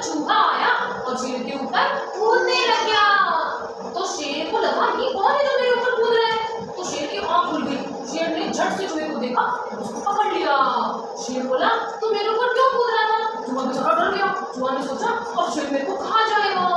चूहा आया और शेर के ऊपर कूदने लग गया। तो शेर को लगा ये कौन है जो मेरे ऊपर कूद रहा है। तो शेर की आंख खुल गई। शेर ने झट से चूहे को देखा, उसको पकड़ लिया। शेर बोला तू मेरे ऊपर क्यों कूद रहा था। चूहा बेचारा डर गया। चूहा ने सोचा अब शेर मेरे को खा जाएगा।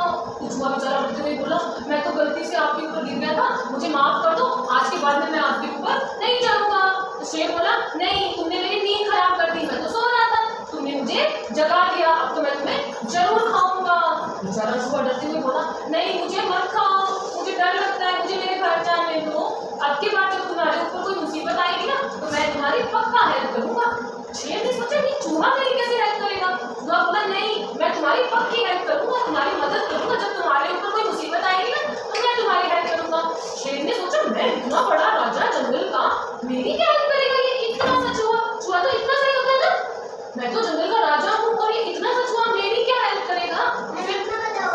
तो चूहा बेचारा डरते हुए बोला मैं तो गलती से आपके ऊपर गिर गया था, मुझे माफ कर दो, आज के बाद में मैं आपके ऊपर नहीं चढ़ूंगा। तो शेर बोला नहीं, तुमने मेरी नींद खराब कर दी, मैं तो सो रहा था, तुमने मुझे जगा दिया, अब तो मैं तुम्हें जरूर खाऊंगा। बेचारा चूहा डरते हुए बोला नहीं मुझे मत खाओ, मुझे डर लगता है, मुझे मेरे घर जाने दो, अब की बार जब तुम्हारे ऊपर कोई मुसीबत आएगी ना तो मैं तुम्हारी पक्का हेल्प करूंगा। शेर ने सोचा कि चूहा मेरी कैसे हेल्प करेगा। चूहा बोला नहीं मैं तुम्हारी पक्की हेल्प करूंगा, तुम्हारी मदद करूंगा, जब तुम्हारे ऊपर कोई मुसीबत आएगी ना तो मैं तुम्हारी हेल्प करूंगा। शेर ने सोचा मैं इतना बड़ा राजा जंगल का, मेरी क्या हेल्प करेगा ये इतना सा चूहा। चूहा तो इतना सही होता है ना, मैं तो जंगल का राजा हूँ और ये इतना सा चूहा मेरी क्या हेल्प करेगा।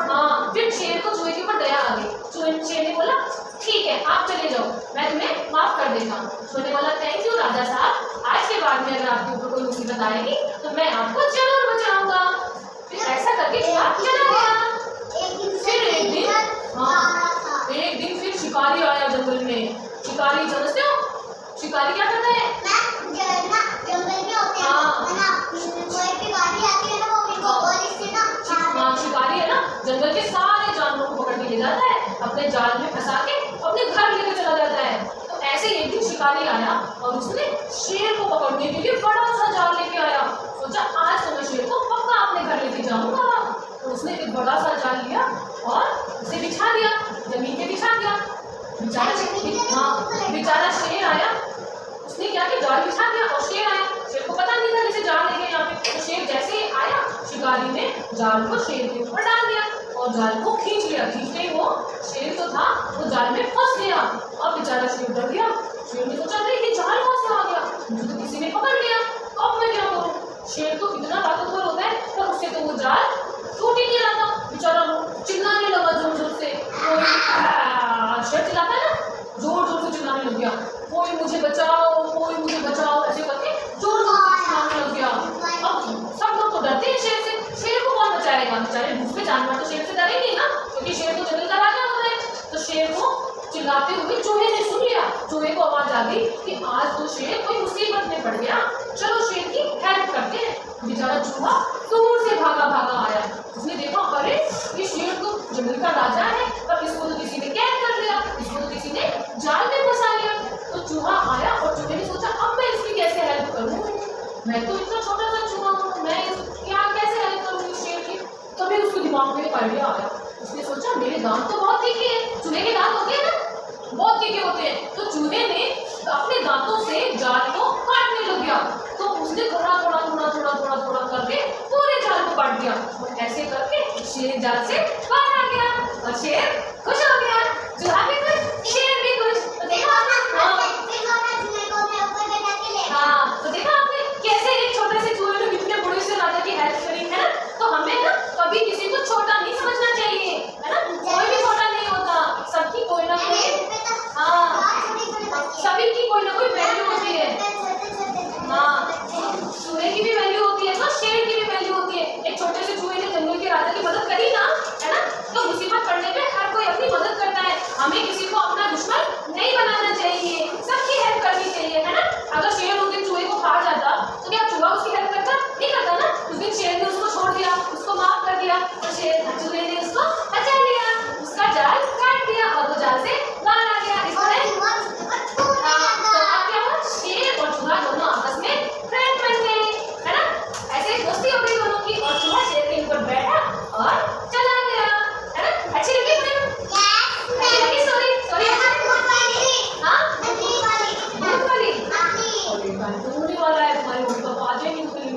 हाँ, फिर शेर को चूहे के ऊपर दया आ गई। शेर ने बोला ठीक है आप चले जाओ, मैं तुम्हें माफ कर देता हूँ। चूहे ने बोला थैंक यू राजा साहब, आज के बाद में अगर आपके ऊपर कोई मुसीबत आएगी तो मैं आपको जरूर बचाऊंगा। फिर ऐसा करके चूहा चला गया। फिर एक दिन फिर शिकारी आया जंगल में। शिकारी समझते हो शिकारी क्या करता है। शिकारी है ना जंगल के सारे जानवरों को पकड़ के ले जाता है, अपने जाल में फंसा के अपने घर लेके चला जाता है। तो ऐसे एक दिन शिकारी आया और उसने शेर को पकड़ने के लिए बड़ा सा जाल लेके आया। सोचा आज तो मैं शेर को पक्का अपने घर लेके जाऊंगा। तो उसने एक बड़ा सा जाल लिया और उसे बिछा दिया, जमीन पे बिछा दिया। बेचारा शेर आया, उसने क्या किया जाल बिछा दिया और शेर आया। शेर को पता नहीं था जैसे जाल लेके यहाँ पे। तो शेर जैसे ही आया शिकारी ने जाल को शेर के ऊपर डाल दिया और जाल को खींच लिया। खींचते ही वो शेर जो था वो जाल में फंस गया। अब बेचारा शेर डर गया। शेर ने सोचा नहीं ये जाल कहाँ से आ गया, मुझे तो किसी ने पकड़ लिया, अब मैं क्या करूँ। शेर तो कितना ताकतवर होता है पर उससे तो वो जाल टूट ही नहीं रहा था। बेचारा चिल्लाने लगा जोर जोर से। शेर चिल्लाता है ना, जोर जोर से चिल्लाने लग गया कोई मुझे बचाओ ऐसे करके जोर जोर से चिल्लाने लग गया। अब सब लोग तो डरते हैं शेर से, शेर को कौन बचाएगा। बेचारे दूसरे जानवर तो शेर से डरेंगे ना, क्योंकि शेर तो जंगल का राजा होता है। तो शेर को चिल्लाते हुए चूहे ने सुन लिया। चूहे को आवाज आ गई कि आज तो शेर कोई मुसीबत में पड़ गया, चलो शेर की हेल्प करते हैं। बेचारा चूहा दूर से भागा भागा आया। उसने देखा अरे ये शेर तो जंगल का राजा है पर इसको तो किसी ने कैद कर लिया, इसको तो किसी ने जाल में फंसा लिया। तो चूहा आया और चूहे ने सोचा अब मैं इसकी कैसे हेल्प करूँ, मैं तो इतना छोटा सा चूहा हूँ, मैं क्या कैसे हेल्प करूँगी शेर की। तभी उसके दिमाग में एक आइडिया आया। उसने सोचा मेरे दांत तो बहुत तीखे हैं, चूहे के दांत होते हैं ना बहुत तीखे होते हैं। तो चूहे ने अपने दांतों से जाल को काटने लग गया। तो उसने थोड़ा थोड़ा करके पूरे जाल को काट दिया और ऐसे करके शेर जाल से बाहर आ गया और शेर खुश हो गया, चूहा भी खुश।